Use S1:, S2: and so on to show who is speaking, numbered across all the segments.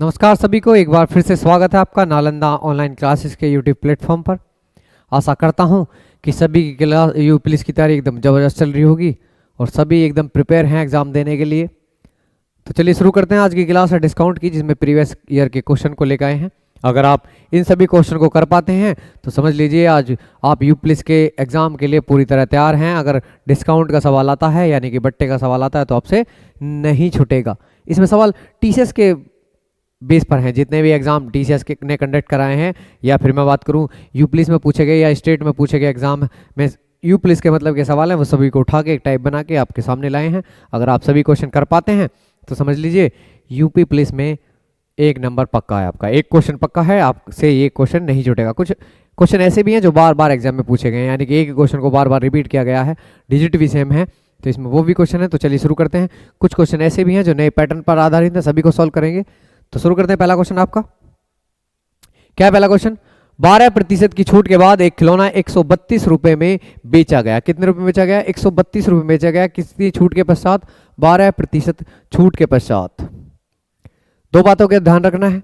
S1: नमस्कार सभी को, एक बार फिर से स्वागत है आपका नालंदा ऑनलाइन क्लासेस के यूट्यूब प्लेटफॉर्म पर। आशा करता हूं कि सभी की क्लास यूपीएससी की तैयारी एकदम ज़बरदस्त चल रही होगी और सभी एकदम प्रिपेयर हैं एग्ज़ाम देने के लिए। तो चलिए शुरू करते हैं आज की क्लास है डिस्काउंट की, जिसमें प्रीवियस ईयर के क्वेश्चन को लेकर आए हैं। अगर आप इन सभी क्वेश्चन को कर पाते हैं तो समझ लीजिए आज आप यूपीएससी के एग्ज़ाम के लिए पूरी तरह तैयार हैं। अगर डिस्काउंट का सवाल आता है यानी कि बट्टे का सवाल आता है तो आपसे नहीं छूटेगा। इसमें सवाल टीसीएस के बेस पर हैं, जितने भी एग्जाम टीसीएस के ने कंडक्ट कराए हैं, या फिर मैं बात करूं यूपीएससी में पूछे गए या स्टेट में पूछे गए एग्जाम में यूपीएससी के मतलब के सवाल हैं, वो सभी को उठा के एक टाइप बना के आपके सामने लाए हैं। अगर आप सभी क्वेश्चन कर पाते हैं तो समझ लीजिए यूपी पुलिस में एक नंबर पक्का है आपका। एक क्वेश्चन पक्का है, आपसे ये क्वेश्चन नहीं छूटेगा। कुछ क्वेश्चन ऐसे भी हैं जो बार बार एग्जाम में पूछे गए हैं, यानी कि एक क्वेश्चन को बार बार रिपीट किया गया है, डिजिट भी सेम है, तो इसमें वो भी क्वेश्चन है। तो चलिए शुरू करते हैं। कुछ क्वेश्चन ऐसे भी हैं जो नए पैटर्न पर आधारित है, सभी को सॉल्व करेंगे। तो शुरू करते हैं। पहला क्वेश्चन आपका क्या है? पहला क्वेश्चन, 12% की छूट के बाद एक खिलौना 132 रुपए में बेचा गया। कितने रुपए में बेचा गया? 132 रुपए में बेचा गया। कितनी छूट के पश्चात? 12% छूट के पश्चात। दो बातों का ध्यान रखना है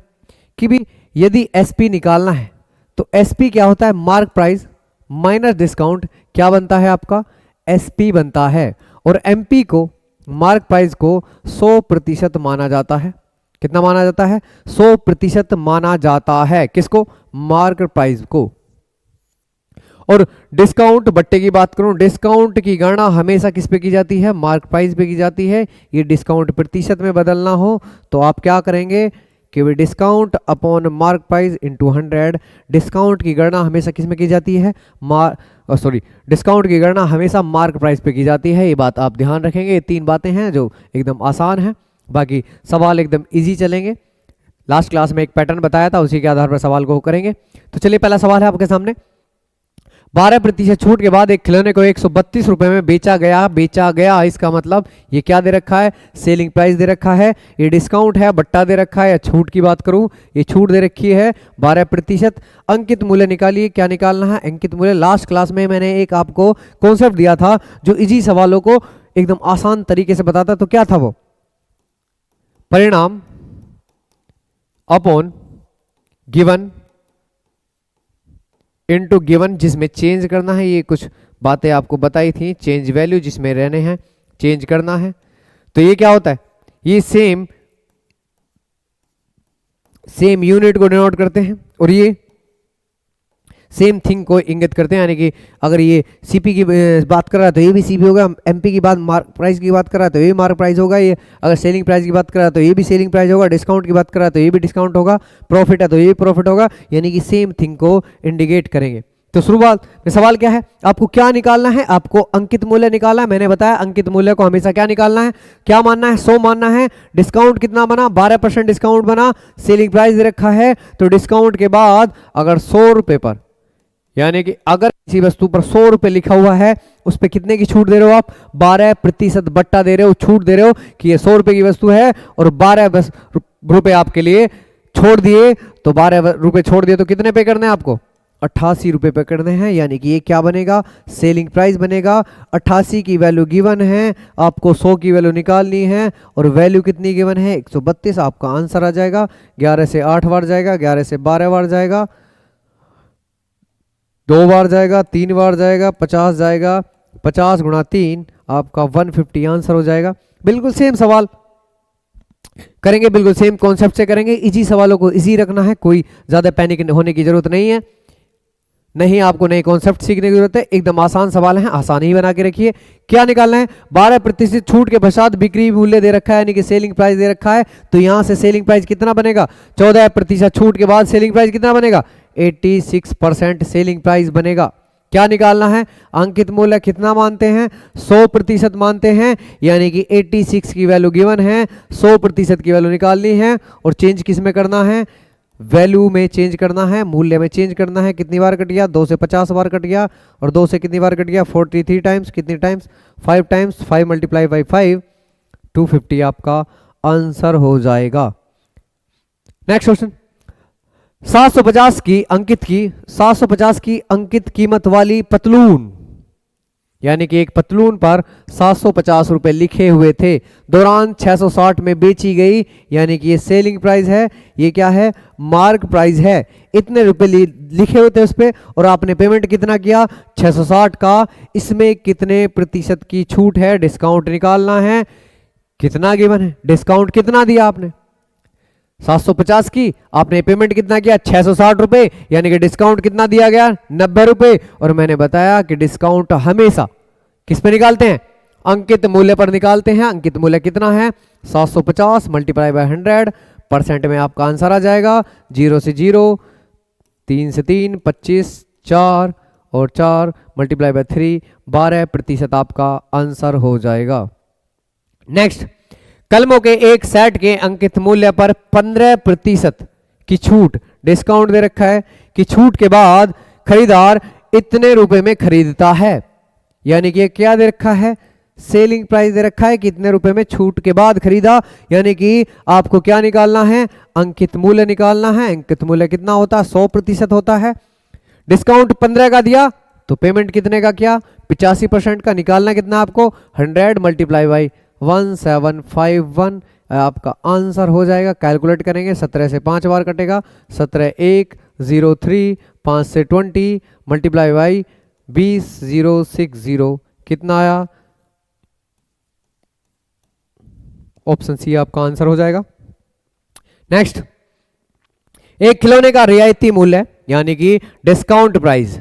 S1: कि भी यदि एसपी निकालना है तो एसपी क्या होता है? मार्क प्राइस माइनस डिस्काउंट क्या बनता है आपका? एसपी बनता है। और एमपी को मार्क प्राइस को 100% माना जाता है। कितना माना जाता है? 100% माना जाता है। किसको? मार्क प्राइस को। और डिस्काउंट बट्टे की बात करूं, डिस्काउंट की गणना हमेशा किस पे की जाती है? मार्क प्राइस पे की जाती है। ये डिस्काउंट प्रतिशत में बदलना हो तो आप क्या करेंगे कि वे discount upon mark price into 100। Discount की गणना हमेशा किस में की जाती है? डिस्काउंट की गणना हमेशा मार्क प्राइस पे की जाती है। ये बात आप ध्यान रखेंगे। ये तीन बातें हैं जो एकदम आसान है, बाकी सवाल एकदम इजी चलेंगे। लास्ट क्लास में एक पैटर्न बताया था, उसी के आधार पर सवाल को करेंगे। तो चलिए पहला सवाल है आपके सामने। 12% छूट के बाद एक खिलौने को 132 रुपए में बेचा गया। इसका मतलब ये क्या दे रखा है? सेलिंग प्राइस दे रखा है। ये डिस्काउंट है, बट्टा दे रखा है, या छूट की बात करूं ये छूट दे रखी है 12%। अंकित मूल्य निकालिए। क्या निकालना है? अंकित मूल्य। लास्ट क्लास में मैंने एक आपको कॉन्सेप्ट दिया था जो इजी सवालों को एकदम आसान तरीके से बताता, तो क्या था वो? परिणाम अपॉन गिवन इनटू गिवन, जिसमें चेंज करना है। ये कुछ बातें आपको बताई थी, चेंज वैल्यू जिसमें रहने हैं, चेंज करना है। तो ये क्या होता है? ये सेम यूनिट को डिनोट करते हैं और ये सेम थिंग को इंगित करते हैं। यानी कि अगर ये सीपी की बात कर रहा है तो ये भी सीपी होगा, एमपी की बात मार्क प्राइस की बात कर रहा है तो ये मार्क प्राइस होगा, ये अगर सेलिंग प्राइस की बात कर रहा है तो ये भी सेलिंग प्राइस होगा, डिस्काउंट की बात कर रहा है तो ये भी डिस्काउंट होगा, प्रॉफिट है तो ये भी प्रॉफिट होगा, यानी कि सेम थिंग को इंडिकेट करेंगे। तो शुरुआत में सवाल क्या है? आपको क्या निकालना है? आपको अंकित मूल्य निकालना है। मैंने बताया अंकित मूल्य को हमेशा क्या निकालना है? क्या मानना है? 100 मानना है। डिस्काउंट कितना बना? 12% डिस्काउंट बना। सेलिंग प्राइस दे रखा है तो डिस्काउंट के बाद अगर 100 रुपए पर, यानी कि अगर किसी वस्तु पर 100 रुपए लिखा हुआ है, उस पर कितने की छूट दे रहे हो आप? 12% बट्टा दे रहे हो, छूट दे रहे हो कि ये 100 रुपए की वस्तु है और 12 रुपए आपके लिए छोड़ दिए। तो 12 रुपए छोड़ दिए तो कितने पे करने हैं आपको? 88 रुपए पे करने हैं। यानी कि ये क्या बनेगा? सेलिंग प्राइस बनेगा। 88 की वैल्यू गिवन है, आपको 100 की वैल्यू निकालनी है और वैल्यू कितनी गिवन है? 132। आपका आंसर आ जाएगा। 11 से 8 बार जाएगा, 11 से 12 बार जाएगा, 2 बार जाएगा, 3 बार जाएगा, 50 जाएगा, 50 गुणा 3 आपका 150 आंसर हो जाएगा। बिल्कुल सेम सवाल करेंगे, बिल्कुल सेम कॉन्सेप्ट से करेंगे। इजी सवालों को इजी रखना है, कोई ज्यादा पैनिक होने की जरूरत नहीं है। नहीं, आपको नए कॉन्सेप्ट सीखने की जरूरत है। एकदम आसान सवाल है, आसान ही बना के रखिए। क्या निकालना है? 12% छूट के पश्चात बिक्री मूल्य दे रखा है, यानी कि सेलिंग प्राइस दे रखा है। तो यहां से सेलिंग प्राइस कितना बनेगा? 14% छूट के बाद सेलिंग प्राइस कितना बनेगा? 86% सेलिंग प्राइस बनेगा। क्या निकालना है? अंकित मूल्य कितना मानते हैं? 100% मानते हैं, यानी कि 86 की वैल्यू गिवन है, 100% की वैल्यू निकालनी है और चेंज किस में करना है? वैल्यू में चेंज करना है, मूल्य में चेंज करना है। कितनी बार कट गया? 2 से 50 बार कट गया और 2 से कितनी बार कट गया? 43 टाइम्स। कितनी टाइम्स? 5 टाइम्स। 5 मल्टीप्लाई बाई 5, 250 आपका आंसर हो जाएगा। नेक्स्ट क्वेश्चन, 750 की अंकित कीमत वाली पतलून यानी कि एक पतलून पर 750 रुपए लिखे हुए थे, दौरान 660 में बेची गई, यानी कि ये सेलिंग प्राइस है, ये क्या है, मार्क प्राइस है। इतने रुपए लिखे हुए थे उस पे और आपने पेमेंट कितना किया, 660 का। इसमें कितने प्रतिशत की छूट है, डिस्काउंट निकालना है। कितना गिवन है, डिस्काउंट कितना दिया आपने, 750 की, आपने पेमेंट कितना किया, 660 रुपए, यानी कि डिस्काउंट कितना दिया गया, 90 रुपए। और मैंने बताया कि डिस्काउंट हमेशा किस पे निकालते हैं, अंकित मूल्य पर निकालते हैं। अंकित मूल्य कितना है, 750 मल्टीप्लाई बाय 100, परसेंट में आपका आंसर आ जाएगा 0 से 0, 3 से 3, 25, 4 और 4 मल्टीप्लाई बाय 3, 12% आपका आंसर हो जाएगा। नेक्स्ट, कलमों के एक सेट के अंकित मूल्य पर 15% की छूट, डिस्काउंट दे रखा है कि छूट के बाद खरीदार इतने रुपए में खरीदता है, यानी कि क्या दे रखा है, सेलिंग प्राइस दे रखा है कि इतने रुपए में छूट के बाद खरीदा, यानी कि आपको क्या निकालना है, अंकित मूल्य निकालना है। अंकित मूल्य कितना होता है, 100% होता है। डिस्काउंट 15 का दिया तो पेमेंट कितने का किया, 85% का। निकालना कितना आपको, 100 मल्टीप्लाई बाई 1751 आपका आंसर हो जाएगा। कैलकुलेट करेंगे, 17 से 5 बार कटेगा, 17 1 0 3, 5 से 20 मल्टीप्लाई बाई 20060 कितना आया, ऑप्शन सी आपका आंसर हो जाएगा। नेक्स्ट, एक खिलौने का रियायती मूल्य यानी कि डिस्काउंट प्राइस,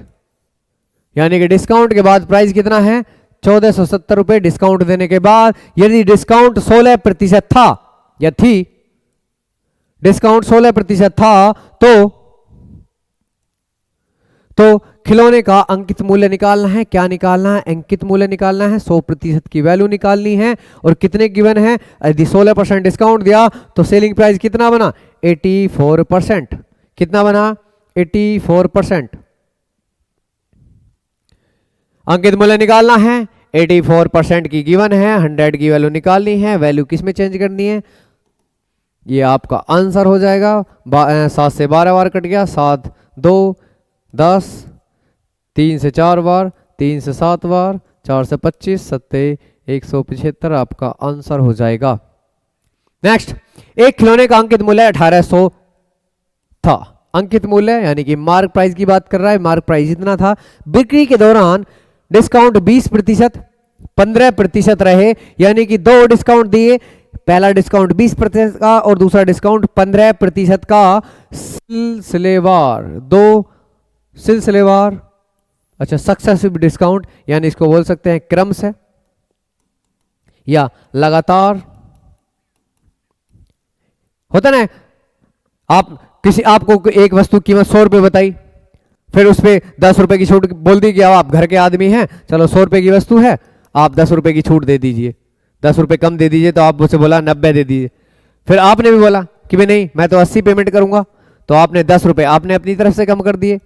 S1: यानी कि डिस्काउंट के बाद प्राइस कितना है, 1470 रुपए। डिस्काउंट देने के बाद यदि डिस्काउंट 16% था या थी, डिस्काउंट 16% था तो खिलौने का अंकित मूल्य निकालना है। क्या निकालना है, अंकित मूल्य निकालना है, 100% की वैल्यू निकालनी है। और कितने गिवन है, यदि 16% डिस्काउंट दिया तो सेलिंग प्राइस कितना बना, 84%। कितना बना, 84%। अंकित मूल्य निकालना है, 84% की गिवन है, 100 की वैल्यू निकालनी है। वैल्यू किस में चेंज करनी है, ये आपका आंसर हो जाएगा। 7 से 12 बार कट गया, 7 2 10, 3 से 4 बार, 3 से 7 बार, 4 से 25, 7 175 आपका आंसर हो जाएगा। नेक्स्ट, एक खिलौने का अंकित मूल्य 1800 था। अंकित मूल्य यानी कि मार्क प्राइस की बात कर रहा है, मार्क प्राइस इतना था। बिक्री के दौरान डिस्काउंट 20%, 15% रहे, यानी कि 2 डिस्काउंट दिए। पहला डिस्काउंट 20% का और दूसरा डिस्काउंट 15% का। सिलसिलेवार, 2 सिलसिलेवार, अच्छा सक्सेसिव डिस्काउंट, यानी इसको बोल सकते हैं क्रम से या लगातार होता ना। आपको एक वस्तु की कीमत 100 रुपए बताई, फिर उस पर 10 रुपए की छूट बोल दी कि आप घर के आदमी हैं, चलो 100 रुपए की वस्तु है, आप 10 रुपए की छूट दे दीजिए, 10 रुपए कम दे दीजिए। तो आप मुझसे बोला 90 दे दीजिए। फिर आपने भी बोला कि भाई नहीं मैं तो 80 पेमेंट करूंगा, तो आपने 10 रुपए आपने अपनी तरफ से कम कर दिए,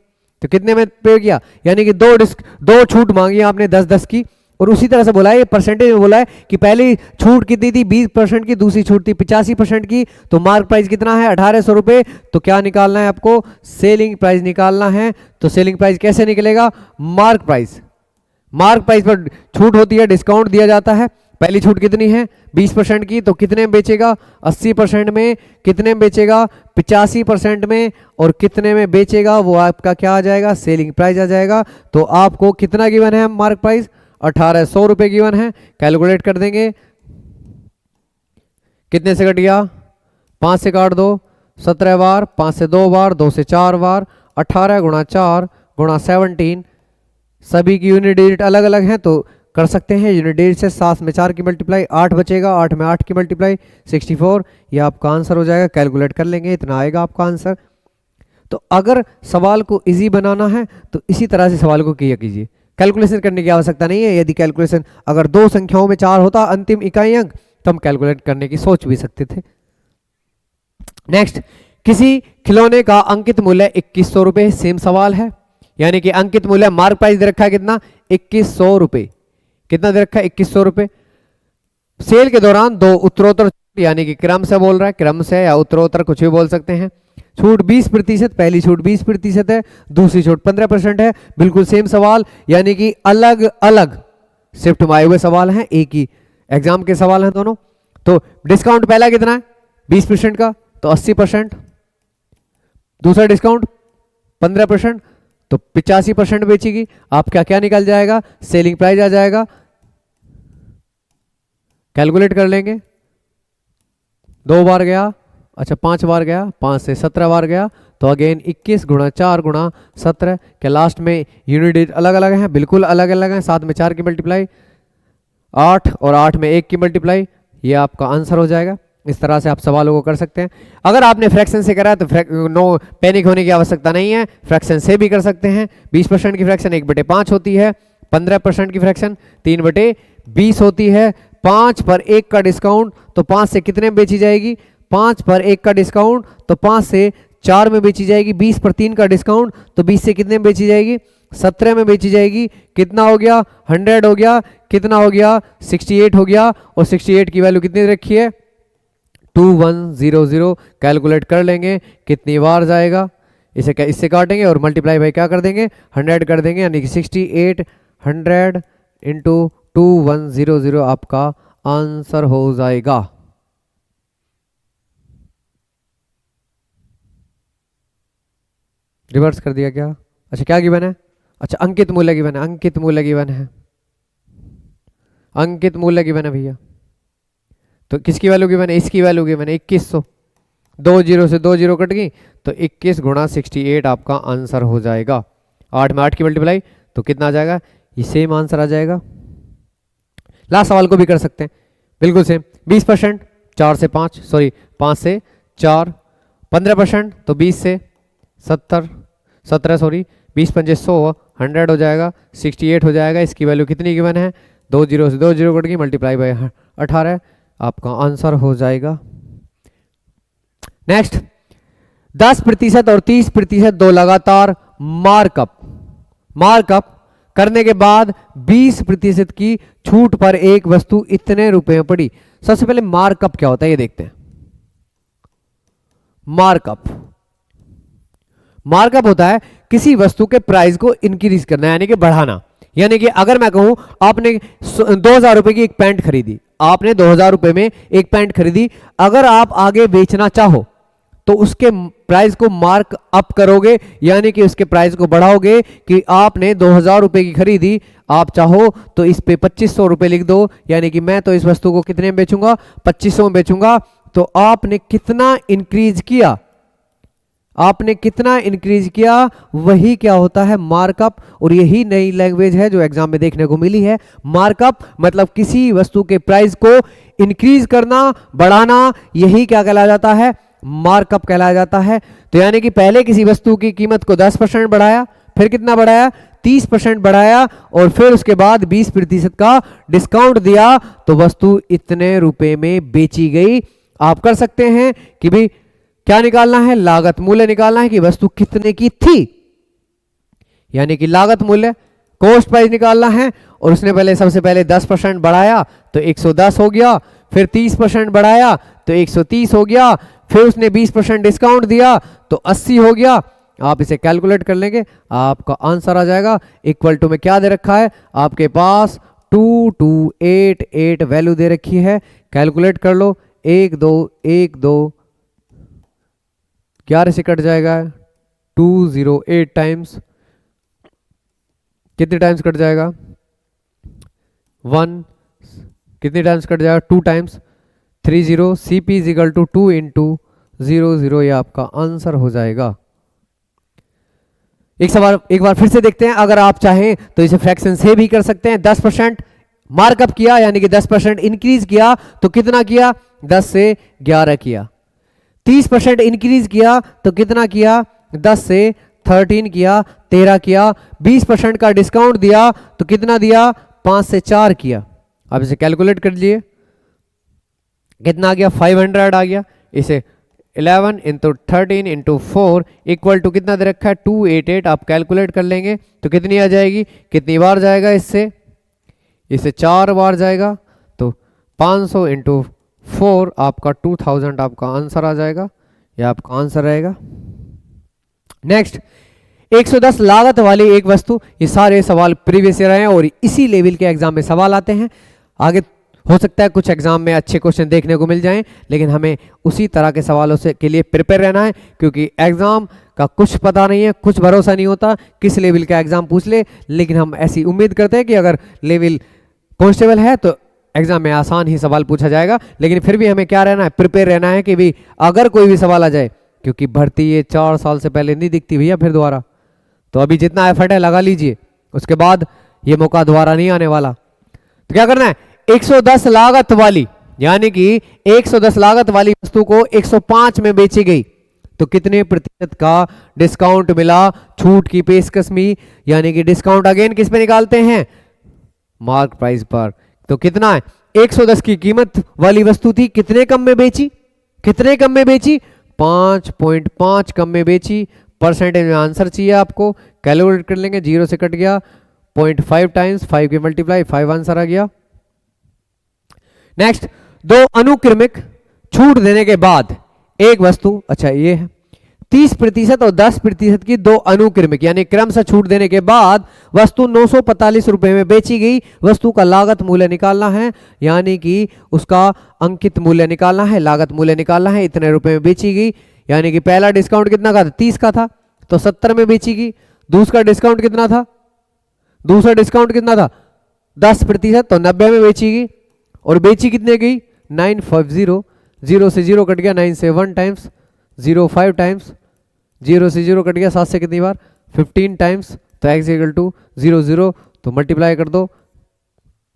S1: तो कितने में पे किया, यानी कि 2 छूट मांगी आपने 10-10 की। और उसी तरह से बोला है, परसेंटेज में बोला है कि पहली छूट कितनी थी, 20% की, दूसरी छूट थी 85% की। तो मार्क प्राइस कितना है, 1800 रुपए। तो क्या निकालना है आपको, सेलिंग प्राइस निकालना है। तो सेलिंग प्राइस कैसे निकलेगा, मार्क प्राइस, मार्क प्राइस पर छूट होती है, डिस्काउंट दिया जाता है। पहली छूट कितनी है, 20% की, तो कितने में बेचेगा, 80% में। कितने में बेचेगा, 85% में। और कितने में बेचेगा, वो आपका क्या आ जाएगा, सेलिंग प्राइस आ जाएगा। तो आपको कितना गिवन है, मार्क प्राइस 1800 रुपए गिवन है। कैलकुलेट कर देंगे, कितने से कट गया, 5 से काट दो, 17 बार, 5 से 2 बार, 2 से 4 बार, 18 गुणा 4 गुणा 17। सभी की यूनिट डिजिट अलग अलग हैं तो कर सकते हैं। यूनिट डिजिट से 7 में 4 की मल्टीप्लाई, 8 बचेगा, 8 में 8 की मल्टीप्लाई 64। ये आपका आंसर हो जाएगा। कैलकुलेट कर लेंगे, इतना आएगा आपका आंसर। तो अगर सवाल को इजी बनाना है तो इसी तरह से सवाल को किया कीजिए, कैलकुलेशन करने की आवश्यकता नहीं है। यदि कैलकुलेशन अगर 2 संख्याओं में 4 होता अंतिम इकाई अंक, तो हम कैलकुलेट करने की सोच भी सकते थे। नेक्स्ट, किसी खिलौने का अंकित मूल्य 2100 रुपए, सेम सवाल है, यानी कि अंकित मूल्य मार्क प्राइस दे रखा है कितना, 2100 रुपए। कितना दे रखा है, 2100 रुपए। सेल के दौरान 2 उत्तरोत्तर, यानी कि क्रम से बोल रहा है, क्रम से या उत्तरोत्तर कुछ भी बोल सकते हैं। छूट 20%, पहली छूट 20% है, दूसरी छूट 15% है। बिल्कुल सेम सवाल, यानी कि अलग अलग शिफ्ट में आए हुए सवाल हैं, एक ही एग्जाम के सवाल हैं दोनों। तो डिस्काउंट पहला कितना है 20% का, तो 80%। दूसरा डिस्काउंट 15%, तो 85% बेचेगी। आपका क्या निकल जाएगा, सेलिंग प्राइस आ जाएगा। कैलकुलेट कर लेंगे, 2 बार गया, अच्छा 5 बार गया, 5 से 17 बार गया, तो अगेन 21 गुणा 4 गुणा 17 के लास्ट में यूनिट अलग अलग हैं, बिल्कुल अलग अलग हैं। 7 में 4 की मल्टीप्लाई, 8 और 8 में 1 की मल्टीप्लाई, ये आपका आंसर हो जाएगा। इस तरह से आप सवालों को कर सकते हैं। अगर आपने फ्रैक्शन से करा है तो नो पैनिक होने की आवश्यकता नहीं है, फ्रैक्शन से भी कर सकते हैं। 20% की फ्रैक्शन 1/5 होती है, 15% की फ्रैक्शन 3/20 होती है। 5 पर 1 का डिस्काउंट, तो 5 से कितने में बेची जाएगी, 5 पर 1 का डिस्काउंट, तो 5 से 4 में बेची जाएगी। 20 पर 3 का डिस्काउंट, तो 20 से कितने में बेची जाएगी, 17 में बेची जाएगी। कितना हो गया, 100 हो गया। कितना हो गया, 68 हो गया। और 68 की वैल्यू कितनी रखी है, 2100। कैलकुलेट कर लेंगे कितनी बार जाएगा, इसे इससे काटेंगे और मल्टीप्लाई बाई क्या कर देंगे, 100 कर देंगे, यानी कि 68 100 इंटू 2100 आपका आंसर हो जाएगा। रिवर्स कर दिया क्या, अच्छा क्या गिवन है, अच्छा अंकित मूल्य गिवन है, अंकित मूल्य गिवन है, अंकित मूल्य गिवन है भैया। तो किसकी वैल्यू गिवन है, इसकी वैल्यू गिवन है 2100। 2 जीरो से 2 जीरो कट गई, तो 21 गुणा 68 आपका आंसर हो जाएगा। 8 में 8 की मल्टीप्लाई, तो कितना आ जाएगा, ये सेम आंसर आ जाएगा। लास्ट सवाल को भी कर सकते हैं, बिल्कुल सेम। 20% 4 से 5, सॉरी 5 से 4, 15% तो 20 से 17 सॉरी 20 पंजे 100, 100 हो जाएगा, 68 हो जाएगा। इसकी वैल्यू कितनी गिवन है, 2 जीरो से 2 जीरो कट गई, मल्टीप्लाई बाई 18 आपका आंसर हो जाएगा। नेक्स्ट, 10% और 30% दो लगातार मार्कअप करने के बाद 20% की छूट पर एक वस्तु इतने रुपए में पड़ी। सबसे पहले मार्कअप क्या होता है ये देखते हैं। मार्कअप होता है किसी वस्तु के प्राइस को इंक्रीज करना, यानी कि बढ़ाना। यानी कि अगर मैं कहूं आपने 2000 रुपए की एक पैंट खरीदी, आपने 2000 रुपए में एक पैंट खरीदी, अगर आप आगे बेचना चाहो तो उसके प्राइस को मार्क अप करोगे, यानी कि उसके प्राइस को बढ़ाओगे। कि आपने 2000 रुपए की खरीदी, आप चाहो तो इस पे 2500 रुपए लिख दो, यानी कि मैं तो इस वस्तु को कितने में बेचूंगा, 2500 में बेचूंगा। तो आपने कितना इंक्रीज किया, आपने कितना इंक्रीज किया, वही क्या होता है मार्कअप। और यही नई लैंग्वेज है जो एग्जाम में देखने को मिली है। मार्कअप मतलब किसी वस्तु के प्राइस को इंक्रीज करना, बढ़ाना, यही क्या कहलाया जाता है, मार्कअप कहलाया जाता है। तो यानी कि पहले किसी वस्तु की कीमत को 10% बढ़ाया, फिर कितना बढ़ाया, 30% बढ़ाया, और फिर उसके बाद 20% का डिस्काउंट दिया, तो वस्तु इतने रुपए में बेची गई। आप कर सकते हैं कि भाई क्या निकालना है, लागत मूल्य निकालना है कि वस्तु कितने की थी, यानी कि लागत मूल्य कॉस्ट प्राइस निकालना है। और उसने पहले सबसे पहले 10% बढ़ाया तो 110 हो गया, फिर 30% बढ़ाया तो 130 हो गया, फिर उसने 20% डिस्काउंट दिया तो 80 हो गया। आप इसे कैलकुलेट कर लेंगे, आपका आंसर आ जाएगा। इक्वल टू में क्या दे रखा है आपके पास, 2288 वैल्यू दे रखी है। कैलकुलेट कर लो, 1 2 1 2 11 से कट जाएगा, 208 टाइम्स, कितने टाइम्स कट जाएगा, 1 कितने टाइम्स कट जाएगा, 2 times, 30। CP is equal to 2 into 00, ये आपका आंसर हो जाएगा। एक बार फिर से देखते हैं। अगर आप चाहें तो इसे फ्रैक्शन से भी कर सकते हैं। 10% मार्कअप किया, यानी कि 10% इंक्रीज किया, तो कितना किया, 10 से 11 किया। 30% इंक्रीज किया तो कितना किया, 10 से 13 किया, 13 किया। 20% का डिस्काउंट दिया तो कितना दिया, 5 से 4 किया। अब इसे कैलकुलेट कर लिए, कितना आ गया, 500 आ गया। इसे 11 इंटू 13 इंटू 4 इक्वल टू कितना दे रखा है, 288। आप कैलकुलेट कर लेंगे तो कितनी आ जाएगी, कितनी बार जाएगा, इससे 4 बार जाएगा, तो 500 इंटू 4 आपका 2000 आपका आंसर आ जाएगा। यह आपका आंसर रहेगा। नेक्स्ट, 110 लागत वाली एक वस्तु। ये सारे सवाल प्रीवियस ईयर हैं और इसी लेवल के एग्जाम में सवाल आते हैं। आगे हो सकता है कुछ एग्जाम में अच्छे क्वेश्चन देखने को मिल जाएं, लेकिन हमें उसी तरह के सवालों से के लिए प्रिपेयर रहना है, क्योंकि एग्जाम का कुछ पता नहीं है, कुछ भरोसा नहीं होता किस लेवल का एग्जाम पूछ ले। लेकिन हम ऐसी उम्मीद करते हैं कि अगर लेवल कांस्टेबल है तो एग्जाम में आसान ही सवाल पूछा जाएगा। लेकिन फिर भी हमें क्या रहना है, प्रिपेयर रहना है कि भी अगर कोई भी सवाल आ जाए, क्योंकि भर्ती ये 4 साल से पहले नहीं दिखती भैया फिर दोबारा, तो अभी जितना एफर्ट है लगा लीजिए, उसके बाद ये मौका दोबारा नहीं आने वाला। तो क्या करना है, 110 लागत वाली, यानी कि 110 लागत वाली वस्तु को 105 में बेची गई तो कितने प्रतिशत का डिस्काउंट मिला, छूट की पेशकश में, यानी कि डिस्काउंट अगेन किस पे निकालते हैं, मार्क प्राइस पर। तो कितना है, 110 की कीमत वाली वस्तु थी, कितने कम में बेची, कितने कम में बेची, 5.5 कम में बेची। परसेंटेज में आंसर चाहिए आपको, कैलकुलेट कर लेंगे, 0 से कट गया, 0.5 टाइम्स 5 के मल्टीप्लाई 5 आंसर आ गया। नेक्स्ट, दो अनुक्रमिक छूट देने के बाद एक वस्तु, अच्छा ये है 30% और 10% की दो अनुक्रमिक यानी क्रमशः छूट देने के बाद वस्तु 945 रुपए में बेची गई। वस्तु का लागत मूल्य निकालना है, यानी कि उसका अंकित मूल्य निकालना है, लागत मूल्य निकालना है। इतने रुपए में बेची गई, यानी कि पहला डिस्काउंट कितना का था, 30 का था तो 70 में बेची गई। दूसरा डिस्काउंट कितना था, दूसरा डिस्काउंट कितना था, 10% तो 90 में बेची गई। और बेची कितने गई, 950, 0 से 0 कट गया, 9 से 1 टाइम्स, 05 टाइम्स, 0 से 0 कट गया, 7 से कितनी बार, 15 टाइम्स, तो x इक्वल टू 0 0, तो मल्टीप्लाई कर दो,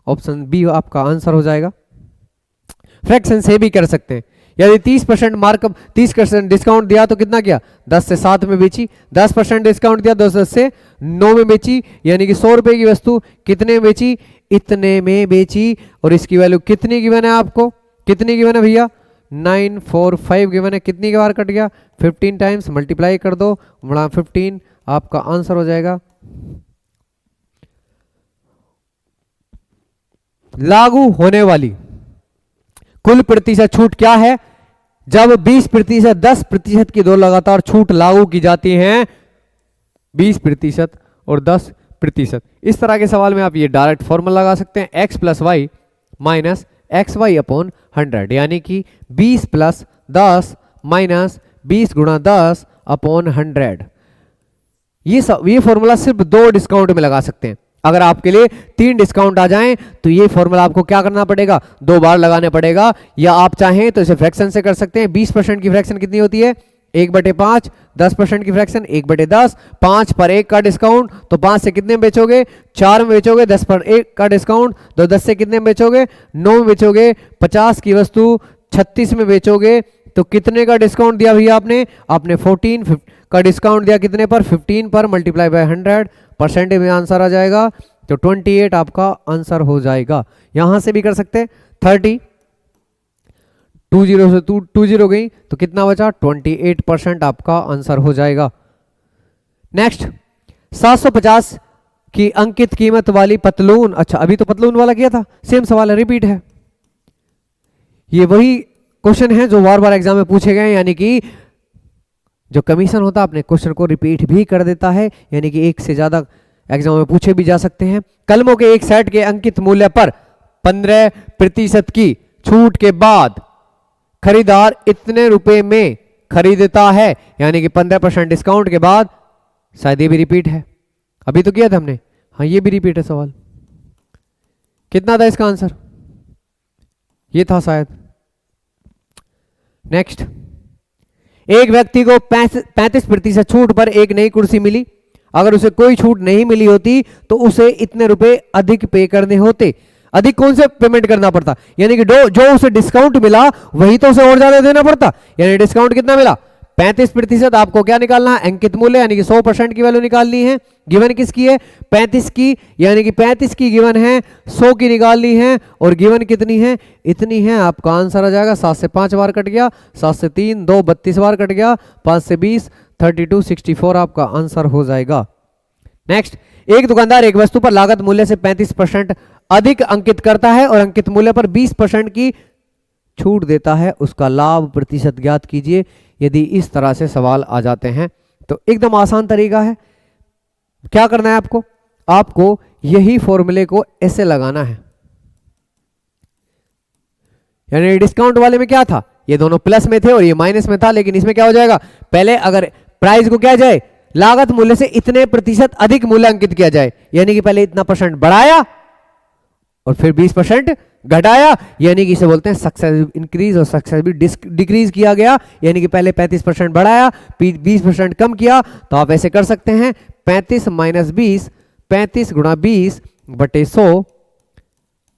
S1: ऑप्शन बी आपका आंसर हो जाएगा। फ्रैक्शन से भी कर सकते हैं, यदि 30% मार्कअप 30% डिस्काउंट दिया तो कितना किया, 10 से 7 में बेची। 10% डिस्काउंट दिया 10 से 9 में बेची, यानी कि 100 रुपए की वस्तु कितने में बेची, इतने में बेची। और इसकी वैल्यू कितनी गिवन है आपको, कितनी गिवन है भैया, 945 गिवन है। कितनी के बार कट गया, 15 टाइम्स, मल्टीप्लाई कर दो बड़ा 15, आपका आंसर हो जाएगा। लागू होने वाली कुल प्रतिशत छूट क्या है, जब 20%, 10% की दो लगातार छूट लागू की जाती हैं, 20% और 10%। इस तरह के सवाल में आप ये डायरेक्ट फॉर्मूला लगा सकते हैं, x + y minus XY upon 100, यानी कि 20 + 10 माइनस 20 × 10 अपॉन 100। ये फॉर्मूला सिर्फ 2 डिस्काउंट में लगा सकते हैं। अगर आपके लिए 3 डिस्काउंट आ जाएं तो ये फॉर्मूला आपको क्या करना पड़ेगा, 2 बार लगाने पड़ेगा। या आप चाहें तो इसे फ्रैक्शन से कर सकते हैं। 20% की फ्रैक्शन कितनी होती है, 1/5, 10% की फ्रैक्शन 1/10, 5 पर 1 का डिस्काउंट, तो 5 से कितने में बेचोगे, 4 में बेचोगे। 10 पर 1 का डिस्काउंट तो 10 से कितने में बेचोगे, 9 में बेचोगे। 50 की वस्तु 36 में बेचोगे, तो कितने का डिस्काउंट दिया भैया आपने 14 का डिस्काउंट दिया, कितने पर, 15 पर, मल्टीप्लाई बाय 100, परसेंटेज में आंसर आ जाएगा। तो 28 आपका आंसर हो जाएगा। यहां से भी कर सकते हैं, 30 20 से 20 गई तो कितना बचा, 28% आपका आंसर हो जाएगा। नेक्स्ट, 750 की अंकित कीमत वाली पतलून, अच्छा अभी तो पतलून वाला किया था, सेम सवाल है, रिपीट है। ये वही क्वेश्चन है जो बार बार एग्जाम में पूछे गए, यानी कि जो कमीशन होता है अपने क्वेश्चन को रिपीट भी कर देता है, यानी कि एक से ज्यादा एग्जाम में पूछे भी जा सकते हैं। कलमों के एक सेट के अंकित मूल्य पर 15% की छूट के बाद खरीदार इतने रुपए में खरीदता है, यानी कि 15% डिस्काउंट के बाद। शायद ये भी रिपीट है, अभी तो किया था हमने, हाँ ये भी रिपीट है सवाल। कितना था इसका आंसर, ये था शायद। नेक्स्ट, एक व्यक्ति को 35% छूट पर एक नई कुर्सी मिली। अगर उसे कोई छूट नहीं मिली होती तो उसे इतने रुपए अधिक पे करने होते। अधिक कौन से पेमेंट करना पड़ता, यानी कि जो उसे डिस्काउंट मिला वही तो उसे और ज्यादा देना पड़ता। यानी डिस्काउंट कितना मिला, 35%। आपको क्या निकालना है, अंकित मूल्य, यानी कि 100% की वैल्यू निकालनी है। गिवन किसकी है, 35 की, यानी कि 35 की गिवन है, 100 की निकालनी है। और गिवन कितनी है, इतनी है, आपका आंसर आ जाएगा। 7 से 5 बार कट गया, 7 से 3 2 32 बार कट गया, 5 से 20 32 64 आपका आंसर हो जाएगा। नेक्स्ट, एक दुकानदार एक वस्तु पर लागत मूल्य से 35% अधिक अंकित करता है और अंकित मूल्य पर 20% की छूट देता है, उसका लाभ प्रतिशत ज्ञात कीजिए। यदि इस तरह से सवाल आ जाते हैं तो एकदम आसान तरीका है, क्या करना है आपको, आपको यही फॉर्मूले को ऐसे लगाना है। यानी डिस्काउंट वाले में क्या था, ये दोनों प्लस में थे और ये माइनस में था, लेकिन इसमें क्या हो जाएगा, पहले अगर प्राइस को क्या जाए, लागत मूल्य से इतने प्रतिशत अधिक मूल्य अंकित किया जाए, यानी कि पहले इतना परसेंट बढ़ाया और फिर 20% घटाया, यानी कि इसे बोलते हैं सक्सेसिव इंक्रीज और सक्सेसिव डिक्रीज किया गया। यानी कि पहले 35% बढ़ाया, 20% कम किया, तो आप ऐसे कर सकते हैं 35 माइनस 20, 35 गुणा 20 बटे 100,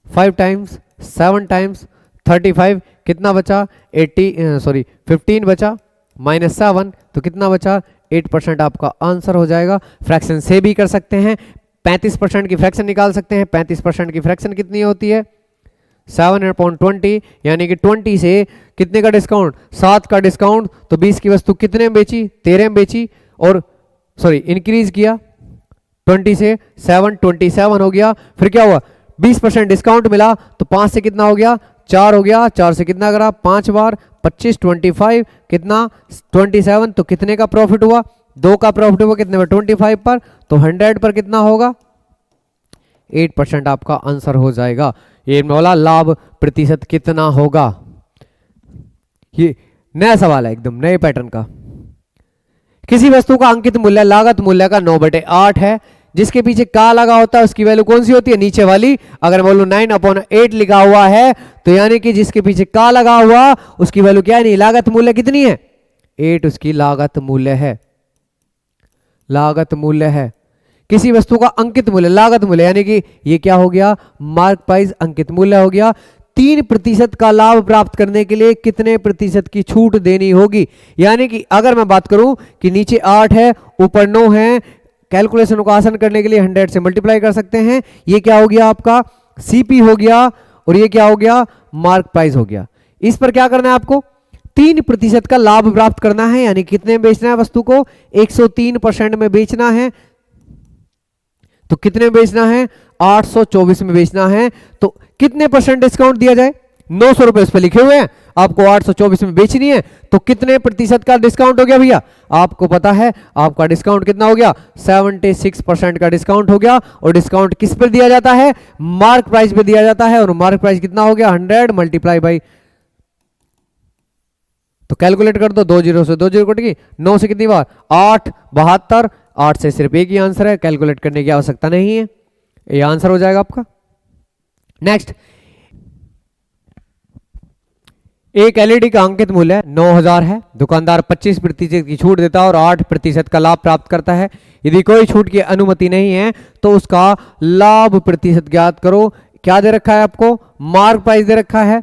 S1: 5 टाइम्स 7 टाइम्स 35, कितना बचा 15 बचा माइनस 7, तो कितना बचा 8% आपका आंसर हो जाएगा। फ्रैक्शन से भी कर सकते हैं, 35% की फ्रैक्शन निकाल सकते हैं। 35% की फ्रैक्शन कितनी होती है 7/20, यानी कि 20 से कितने का डिस्काउंट, 7 का डिस्काउंट, तो 20 की वस्तु कितने में बेची, 13 में बेची, और इंक्रीज किया 20 से 7, 27 हो गया। फिर क्या हुआ, 20% डिस्काउंट मिला, तो 5 से कितना हो गया, 4 हो गया, 4 से कितना करा 5 बार, 25, 25 कितना 27, तो कितने का प्रॉफिट हुआ, 2 का प्रॉफिट हुआ कितने पर, 25 पर, तो 100 पर कितना होगा 8% आपका आंसर हो जाएगा। ये बोला लाभ प्रतिशत कितना होगा, ये नया सवाल है, एकदम नए पैटर्न का। किसी वस्तु का अंकित मूल्य लागत मूल्य का 9/8 है, जिसके पीछे का लगा होता है उसकी वैल्यू कौन सी होती है, नीचे वाली। अगर बोलो 9/8 लिखा हुआ है, तो यानी कि जिसके पीछे का लगा हुआ उसकी वैल्यू क्या है, नहीं, लागत मूल्य कितनी है 8, उसकी लागत मूल्य है, लागत मूल्य है। किसी वस्तु का अंकित मूल्य लागत मूल्य, यानी कि ये क्या हो गया, मार्क प्राइस अंकित मूल्य हो गया। 3% का लाभ प्राप्त करने के लिए कितने प्रतिशत की छूट देनी होगी, यानी कि अगर मैं बात करूं कि नीचे 8 है ऊपर 9 है, कैलकुलेशन को आसान करने के लिए 100 से मल्टीप्लाई कर सकते हैं। ये क्या हो गया आपका सीपी हो गया, और ये क्या हो गया मार्क प्राइस हो गया। इस पर क्या करना है आपको, 3% का लाभ प्राप्त करना है, यानी कितने में बेचना है वस्तु को, 103% में बेचना है, तो कितने में बेचना है 824 में बेचना है। तो कितने परसेंट डिस्काउंट दिया जाए, 900 रुपए उस पर लिखे हुए हैं, आपको 824 में बेचनी है, तो कितने प्रतिशत का डिस्काउंट हो गया भैया, आपको पता है आपका डिस्काउंट कितना हो गया 76% का डिस्काउंट हो गया। और डिस्काउंट किस पर दिया जाता है, मार्क प्राइस पे दिया जाता है, और मार्क प्राइस कितना हो गया 100 मल्टीप्लाई बाई, तो कैलकुलेट कर दो, 2 0 से 2 0 कट गई, 9 से कितनी बार 8, 72, 8 से सिर्फ एक ही आंसर है, कैलकुलेट करने की आवश्यकता नहीं है, ये आंसर हो जाएगा आपका। नेक्स्ट, एक एलईडी का अंकित मूल्य 9000 है, दुकानदार 25% की छूट देता है और 8% का लाभ प्राप्त करता है। यदि कोई छूट की अनुमति नहीं है तो उसका लाभ प्रतिशत ज्ञात करो। क्या दे रखा है आपको, मार्क प्राइस दे रखा है,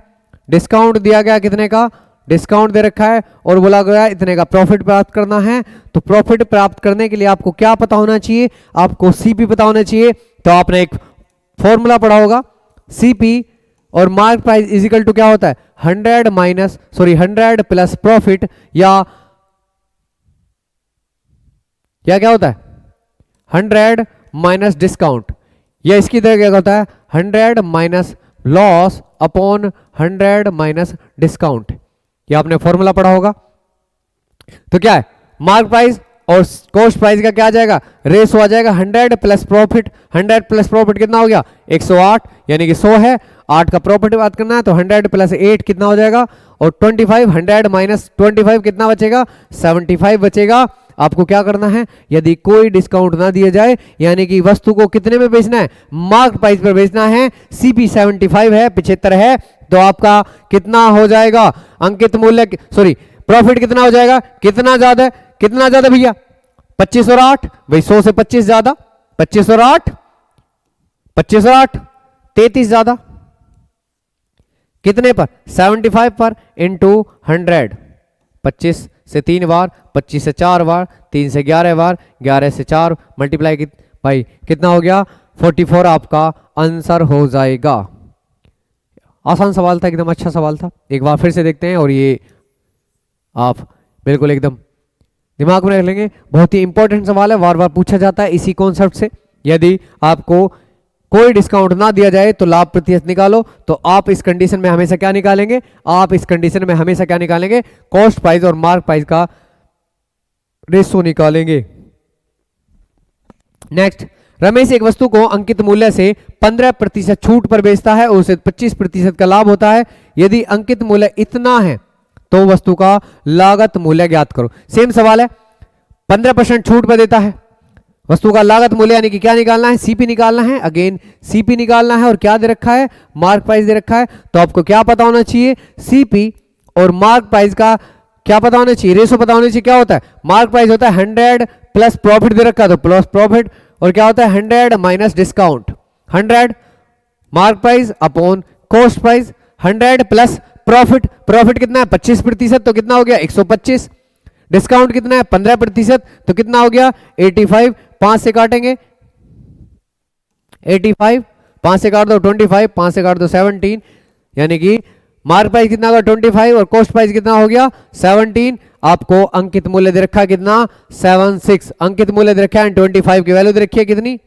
S1: डिस्काउंट दिया गया कितने का, डिस्काउंट दे रखा है, और बोला गया इतने का प्रॉफिट प्राप्त करना है। तो प्रॉफिट प्राप्त करने के लिए आपको क्या पता होना चाहिए, आपको सीपी पता होना चाहिए। तो आपने एक फॉर्मूला पढ़ा होगा, सीपी और मार्क प्राइस इजिकल टू क्या होता है 100 प्लस प्रॉफिट, या क्या होता है 100 माइनस डिस्काउंट, या इसकी तरह क्या होता है 100 minus loss upon 100 minus discount. ये आपने फॉर्मूला पढ़ा होगा। तो क्या है, मार्क प्राइस और कॉस्ट प्राइस का क्या आ जाएगा, रेशो आ जाएगा 100 प्लस प्रॉफिट। 100 प्लस प्रॉफिट कितना हो गया 108, यानी कि 100 है, 8 का प्रॉफिट बात करना है, तो 100 प्लस 8 कितना हो जाएगा, और 25, 100 माइनस 25 कितना बचेगा 75 बचेगा। आपको क्या करना है, यदि कोई डिस्काउंट ना दिया जाए, यानी कि वस्तु को कितने में बेचना है, मार्क प्राइस पर बेचना है, सीपी 75 है, 75 है, तो आपका कितना हो जाएगा अंकित मूल्य, प्रॉफिट कितना हो जाएगा, कितना ज्यादा भैया 25 और 8, भाई 100 से 25 ज्यादा, 25 और 8 33 ज्यादा, कितने पर 75 पर इंटू 100, 25 से 3 बार, 25 से 4 बार, 3 से 11 बार, 11 से 4 मल्टीप्लाई भाई कितना हो गया 44 आपका आंसर हो जाएगा। आसान सवाल था, एकदम अच्छा सवाल था, एक बार फिर से देखते हैं, और ये आप बिल्कुल एकदम दिमाग में रख लेंगे, बहुत ही इंपॉर्टेंट सवाल है, बार बार पूछा जाता है इसी कॉन्सेप्ट से। यदि आपको कोई डिस्काउंट ना दिया जाए तो लाभ प्रतिशत निकालो, तो आप इस कंडीशन में हमेशा क्या निकालेंगे, कॉस्ट प्राइस और मार्क प्राइस का रेशो निकालेंगे। नेक्स्ट, रमेश एक वस्तु को अंकित मूल्य से 15% छूट पर बेचता है और उसे 25% का लाभ होता है। यदि अंकित मूल्य इतना है तो वस्तु का लागत मूल्य ज्ञात करो। सेम सवाल है, 15% छूट पर देता है, वस्तु का लागत मूल्य यानी कि क्या निकालना है, सीपी निकालना है। अगेन सीपी निकालना है और क्या दे रखा है, मार्क प्राइस दे रखा है। तो आपको क्या पता होना चाहिए, सीपी और मार्क प्राइस का क्या पता होना चाहिए, रेशो पता होना चाहिए। क्या होता है, मार्क प्राइस होता है 100 प्लस प्रॉफिट दे रखा है तो प्लस प्रॉफिट, और क्या होता है 100 minus discount. 100 mark price upon cost price, 100 plus profit, profit कितना है 25% तो कितना हो गया 125, डिस्काउंट कितना है 15% तो कितना हो गया 85, 5 से काटेंगे 85, 5 से काट दो 25, 5 से काट दो 17, यानी कि मार्क प्राइस कितना होगा 25 और कॉस्ट प्राइस कितना हो गया 17। आपको अंकित मूल्य दे रखा है कितना 76, अंकित मूल्य दे रखा है 25 की वैल्यू दे रखी है कितनी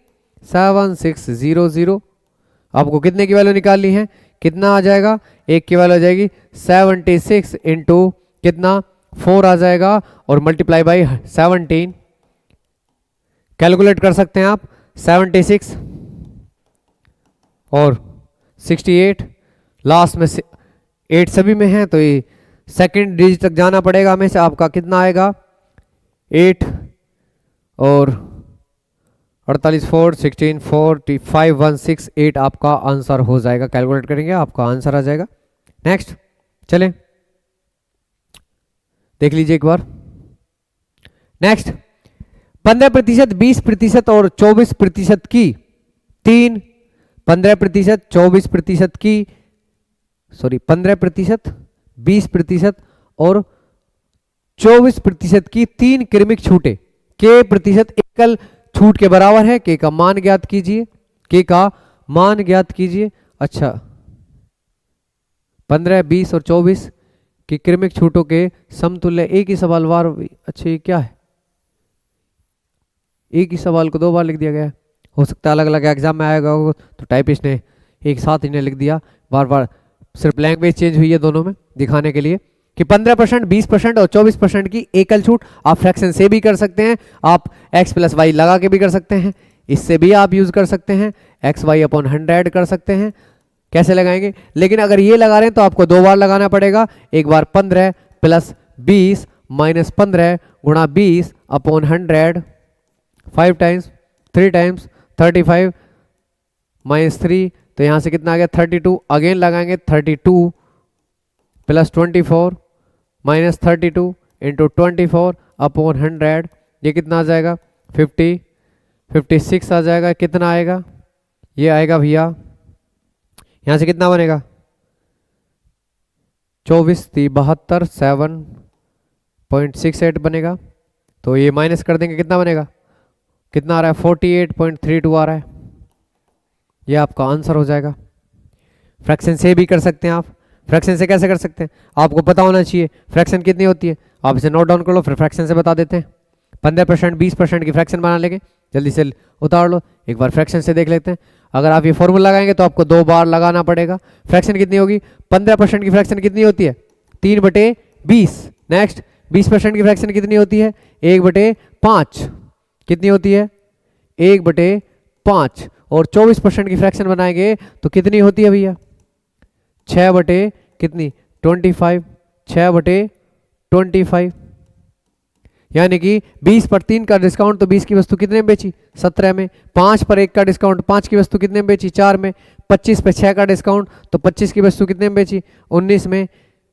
S1: 7600। आपको कितने की वैल्यू निकालनी है, कितना आ जाएगा, एक की वैल्यू आ जाएगी 76 इंटू कितना 4 आ जाएगा और मल्टीप्लाई बाई 17। कैलकुलेट कर सकते हैं आप, 76 और 68, लास्ट में 8 सभी में है तो ये सेकंड डिजिट तक जाना पड़ेगा हमें से। आपका कितना आएगा 8 और 48 4 16 45 168 आपका आंसर हो जाएगा। कैलकुलेट करेंगे आपका आंसर आ जाएगा। नेक्स्ट चलें देख लीजिए एक बार। नेक्स्ट, 15%, 20% और 24% की 15%, 24% की 15%, 20% और 24% की 3 क्रमिक छूटे के प्रतिशत एकल छूट के बराबर है। के का मान ज्ञात कीजिए, के का मान ज्ञात कीजिए। अच्छा, 15, 20 और 24 की क्रमिक छूटों के समतुल्य एक ही सवाल वार। अच्छा ये क्या है, एक ही सवाल को 2 बार लिख दिया गया है। हो सकता है अलग अलग एग्जाम में आएगा तो टाइपिस्ट ने एक साथ इन्हें लिख दिया, बार बार सिर्फ लैंग्वेज चेंज हुई है दोनों में दिखाने के लिए कि 15%, 20% और 24% की एकल छूट। आप फ्रैक्शन से भी कर सकते हैं, आप x प्लस वाई लगा के भी कर सकते हैं, इससे भी आप यूज कर सकते हैं, एक्स वाई अपॉन 100 कर सकते हैं। कैसे लगाएंगे, लेकिन अगर ये लगा रहे हैं तो आपको 2 बार लगाना पड़ेगा। एक बार 15 प्लस 20 माइनस 15 गुणा 20 अपॉन 100, 5 टाइम्स 3 टाइम्स 35 माइनस 3, तो यहाँ से कितना आ गया 32। अगेन लगाएंगे 32 प्लस 24 माइनस 32 इंटू 24 अपॉन 100, ये कितना आ जाएगा 50, 56 आ जाएगा। कितना आएगा, ये आएगा भैया, यहाँ से कितना बनेगा 24 3 72 7.68 बनेगा। तो ये माइनस कर देंगे, कितना बनेगा, कितना आ रहा है 48.32 आ रहा है। ये आपका आंसर हो जाएगा। फ्रैक्शन से भी कर सकते हैं आप। फ्रैक्शन से कैसे कर सकते हैं, आपको पता होना चाहिए फ्रैक्शन कितनी होती है। आप इसे नोट डाउन कर लो, फिर फ्रैक्शन से बता देते हैं। 15%, 20% की फ्रैक्शन बना लेंगे, जल्दी से उतार लो। एक बार फ्रैक्शन से देख लेते हैं। अगर आप ये फॉर्मूला लगाएंगे तो आपको 2 बार लगाना पड़ेगा। फ्रैक्शन कितनी होगी, 15% की फ्रैक्शन कितनी होती है 3/20। नेक्स्ट, 20% की फ्रैक्शन कितनी होती है 1/5, कितनी होती है 1/5। और 24% की फ्रैक्शन बनाएंगे तो कितनी होती है भैया 6 कितनी 25, 6/25, यानी कि 20 पर 3 का डिस्काउंट तो 20 की वस्तु कितने में बेची 17 में। 5 पर 1 का डिस्काउंट 5 की वस्तु कितने में बेची 4 में। 25 पे 6 का डिस्काउंट तो 25 की वस्तु कितने में बेची 19 में।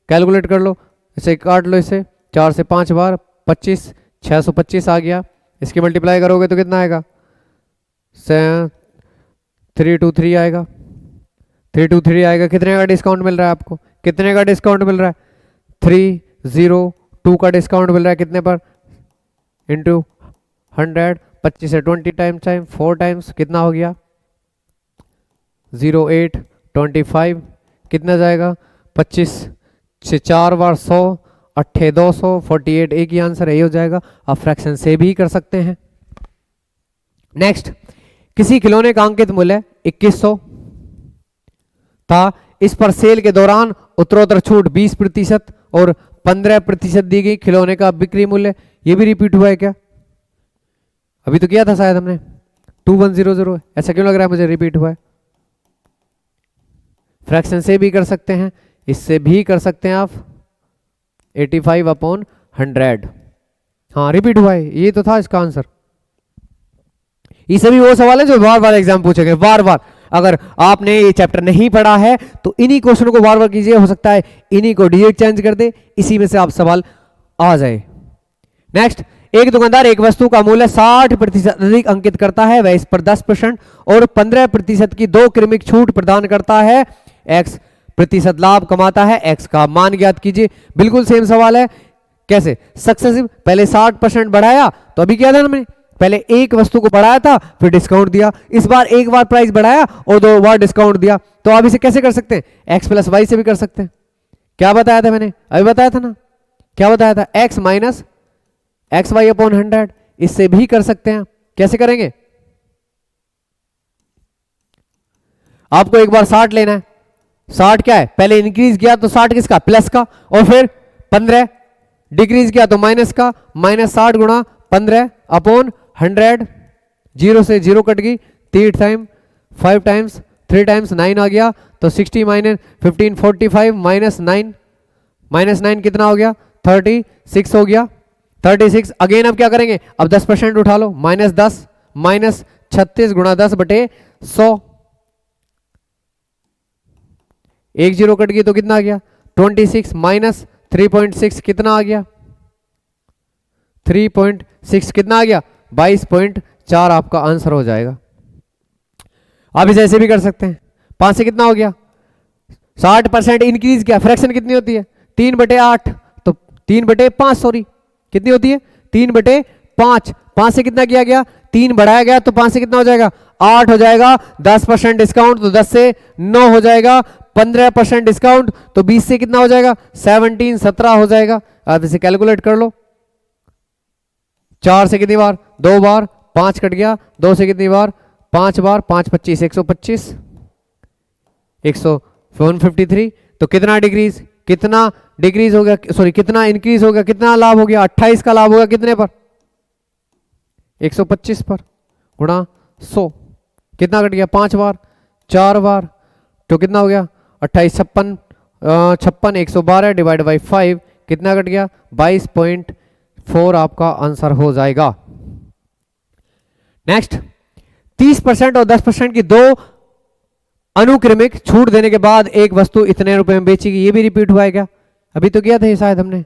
S1: कैलकुलेट कर लो, इसे काट लो, इसे 4 से 5 बार 25, 625 आ गया। इसकी मल्टीप्लाई करोगे तो कितना आएगा 323 आएगा। 323 आएगा। कितने का डिस्काउंट मिल रहा है आपको, कितने का डिस्काउंट मिल रहा है 302 का डिस्काउंट मिल रहा है। कितने पर इंटू 100, 25 से 20 टाइम्स 4 टाइम्स कितना हो गया 0825। कितना जाएगा 25 से 4 बार 100, 8 200, 48, एक ही आंसर यही हो जाएगा। आप फ्रैक्शन से भी कर सकते हैं। नेक्स्ट, किसी खिलौने का अंकित मूल्य 2100 था, इस पर सेल के दौरान उत्तरोत्तर छूट 20% और 15% दी गई। खिलौने का बिक्री मूल्य, ये भी रिपीट हुआ है क्या, अभी तो किया था शायद हमने। 2100 है। ऐसा क्यों लग रहा है मुझे रिपीट हुआ है? फ्रैक्शन से भी कर सकते हैं, इससे भी कर सकते हैं आप, 85/100। हाँ रिपीट हुआ है, ये तो था इसका आंसर। ये सभी वो सवाल है जो बार बार एग्जाम पूछेंगे, बार बार। अगर आपने ये चैप्टर नहीं पढ़ा है तो इन्हीं क्वेश्चन को बार बार कीजिए, हो सकता है इन्हीं को डिजिट चेंज कर दे, इसी में से आप सवाल आ जाए। नेक्स्ट, एक दुकानदार एक वस्तु का मूल्य 60% अधिक अंकित करता है, वह इस पर 10% और 15% की 2 क्रमिक छूट प्रदान करता है, x% लाभ कमाता है, x का मान ज्ञात कीजिए। बिल्कुल सेम सवाल है, कैसे? सक्सेसिव, पहले 60% बढ़ाया तो अभी क्या था हमने, पहले एक वस्तु को बढ़ाया था फिर डिस्काउंट दिया, इस बार एक बार प्राइस बढ़ाया और 2 बार डिस्काउंट दिया, तो आप इसे कैसे कर सकते हैं? x + y से भी कर सकते हैं। क्या बताया था मैंने? अभी बताया था ना, क्या बताया था? x - xy/100, इससे भी कर सकते हैं। कैसे करेंगे? आपको एक बार 60 लेना है, 60 क्या है? पहले इंक्रीज किया तो 60 किसका? प्लस का, और फिर 15 डिक्रीज किया तो माइनस का, -60 × 15/100, 0 से 0 कट गई, 3 टाइम 5 टाइम्स 3 टाइम्स 9 आ गया, तो 60 - 15 45 - 9 कितना हो गया? 36 हो गया। 36 अगेन अब क्या करेंगे? अब 10% उठा लो, -10 -36 × 10/100, 1 0 कट गई तो कितना आ गया? 26 - 3.6 कितना आ गया? 3.6 कितना आ गया? 22.4 आपका आंसर हो जाएगा। आप इसे ऐसे भी कर सकते हैं, 5 से कितना हो गया? 60% इंक्रीज किया, फ्रैक्शन कितनी होती है? 3/8, तो 3/5 सॉरी, कितनी होती है? 3/5। 5 से कितना किया गया? 3 बढ़ाया गया, तो 5 से कितना हो जाएगा? 8 हो जाएगा। 10% डिस्काउंट तो 10 से 9 हो जाएगा। 15% डिस्काउंट तो 20 से कितना हो जाएगा? 17 हो जाएगा। आप इसे कैलकुलेट कर लो। 4 से कितनी बार? 2 बार, 5 कट गया, 2 से कितनी बार? 5 बार, 5 25 125, 153, तो कितना डिक्रीज, कितना डिक्रीज हो गया, सॉरी कितना इंक्रीज हो गया, कितना लाभ हो गया? 28 का लाभ होगा, कितने पर? 125 पर, गुणा 100, कितना कट गया? 5 बार, 4 बार, तो कितना हो गया? 28 56 112 डिवाइड बाई 5, कितना कट गया? 22.4 आपका आंसर हो जाएगा। नेक्स्ट, 30% और 10% की 2 अनुक्रमिक छूट देने के बाद एक वस्तु इतने रुपए में बेचेगी। ये भी रिपीट हुआ है क्या? अभी तो किया था ये शायद हमने।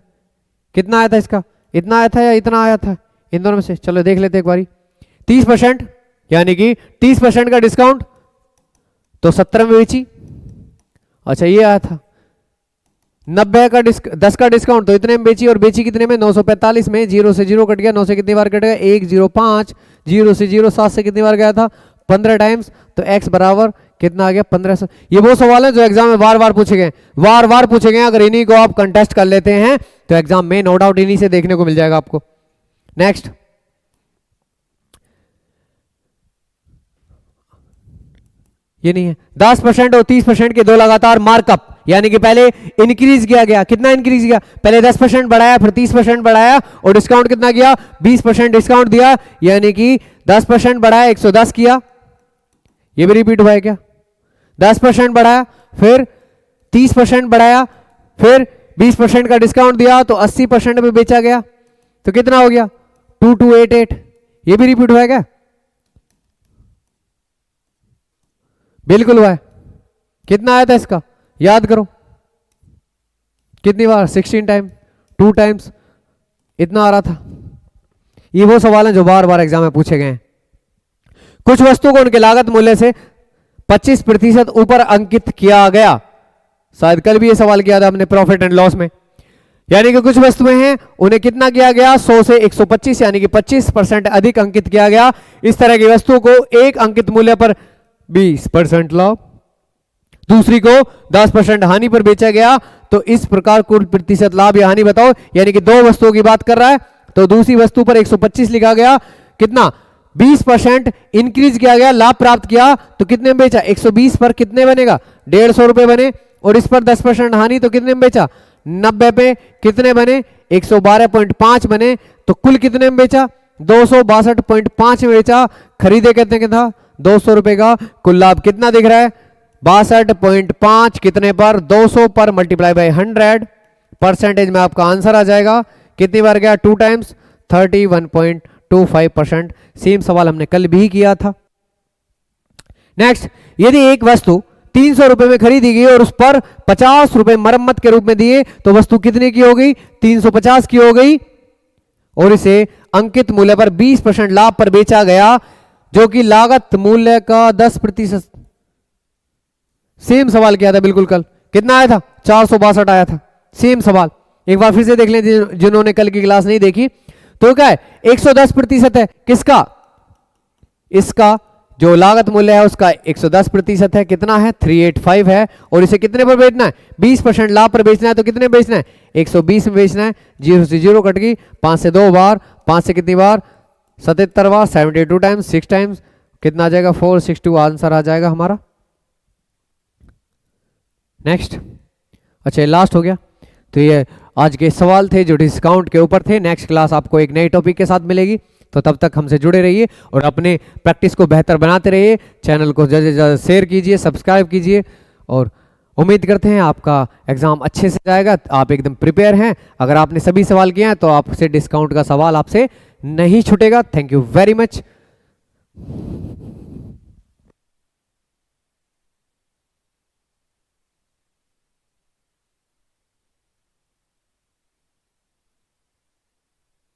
S1: कितना आया था इसका? इतना आया था या इतना आया था? इन दोनों में से चलो देख लेते एक बारी। 30% यानी कि 30% का डिस्काउंट तो 17 में बेची। अच्छा ये आया था 90 का 10 का डिस्काउंट तो इतने में बेची, और बेची कितने में? 945 में। 0 से 0 कट गया, 9 से कितनी बार कट गया? 105, 0 से 0 7 से कितनी बार गया था? 15 टाइम्स, तो x बराबर कितना आ गया? 1500। ये वो सवाल है जो एग्जाम में बार बार पूछे गए, बार बार पूछे गए। अगर इन्हीं को आप कंटेस्ट कर लेते हैं तो एग्जाम में नो डाउट इन्हीं से देखने को मिल जाएगा आपको। नेक्स्ट, ये नहीं है। 10% और 30% के 2 लगातार मार्कअप, यानी कि पहले इंक्रीज किया गया। कितना इंक्रीज किया? पहले 10% बढ़ाया, फिर 30% बढ़ाया, और डिस्काउंट कितना किया? 20% डिस्काउंट दिया, यानी कि 10% बढ़ाया 110 किया। ये भी रिपीट हुआ है क्या? 10% बढ़ाया, फिर 30% बढ़ाया, फिर 20% का डिस्काउंट दिया, तो 80% में बेचा गया, तो कितना हो गया? 2288। ये भी रिपीट हुआ है क्या? बिल्कुल हुआ है। कितना आया था इसका? याद करो कितनी बार? 16 टाइम, 2 टाइम्स, इतना आ रहा था। ये वो सवाल है जो बार बार एग्जाम में पूछे गए हैं। कुछ वस्तुओं को उनके लागत मूल्य से 25% ऊपर अंकित किया गया। शायद कल भी ये सवाल किया था हमने प्रॉफिट एंड लॉस में। यानी कि कुछ वस्तुएं हैं उन्हें कितना किया गया? 100 से 125, यानी कि 25% अधिक अंकित किया गया। इस तरह की वस्तुओं को एक अंकित मूल्य पर 20% लाभ, दूसरी को 10% हानि पर बेचा गया। तो इस प्रकार कुल प्रतिशत लाभ या हानि बताओ। यानी कि 2 वस्तुओं की बात कर रहा है, तो दूसरी वस्तु पर 125 लिखा गया, कितना? 20% इंक्रीज किया गया, लाभ प्राप्त किया, तो कितने में बेचा? 120 पर कितने बनेगा? 150 रुपए बने, और इस पर 10% हानि, तो कितने में बेचा? 90 पे कितने बने? 112.5 बने, तो कुल कितने में बेचा? 262.5 में बेचा, खरीदे कितने का था 200 रुपए का, कुल लाभ कितना दिख रहा है 62.5 कितने पर 200 पर मल्टीप्लाई बाय 100, परसेंटेज में आपका आंसर आ जाएगा कितनी बार गया 2 टाइम्स 31.25%। सेम सवाल हमने कल भी किया था। नेक्स्ट, यदि एक वस्तु 300 रुपए में खरीदी गई और उस पर 50 रुपए मरम्मत के रूप में दिए तो वस्तु कितने की हो गई 350 की हो गई, और इसे अंकित मूल्य पर 20% लाभ पर बेचा गया जो कि लागत मूल्य का 10%। सेम सवाल किया था बिल्कुल कल, कितना आया था 462 आया था। सेम सवाल एक बार फिर से देख लें जिन्होंने कल की क्लास नहीं देखी। तो क्या है 110% है किसका, इसका जो लागत मूल्य है उसका 110% है, कितना है 385 है, और इसे कितने पर बेचना है 20% लाभ पर बेचना है, तो कितने बेचना है 120 में बेचना है। 0 से 0 कट गई, 5 से 2 बार, 5 से कितनी बार 77 बार, 72 टाइम्स 6 टाइम्स, कितना आ जाएगा 462 आंसर आ जाएगा हमारा। नेक्स्ट, अच्छा लास्ट हो गया। तो ये आज के सवाल थे जो डिस्काउंट के ऊपर थे। नेक्स्ट क्लास आपको एक नई टॉपिक के साथ मिलेगी, तो तब तक हमसे जुड़े रहिए और अपने प्रैक्टिस को बेहतर बनाते रहिए। चैनल को ज़्यादा से ज़्यादा शेयर कीजिए, सब्सक्राइब कीजिए, और उम्मीद करते हैं आपका एग्ज़ाम अच्छे से जाएगा, आप एकदम प्रिपेयर हैं। अगर आपने सभी सवाल किए हैं तो आपसे डिस्काउंट का सवाल आपसे नहीं छूटेगा। Thank you very much.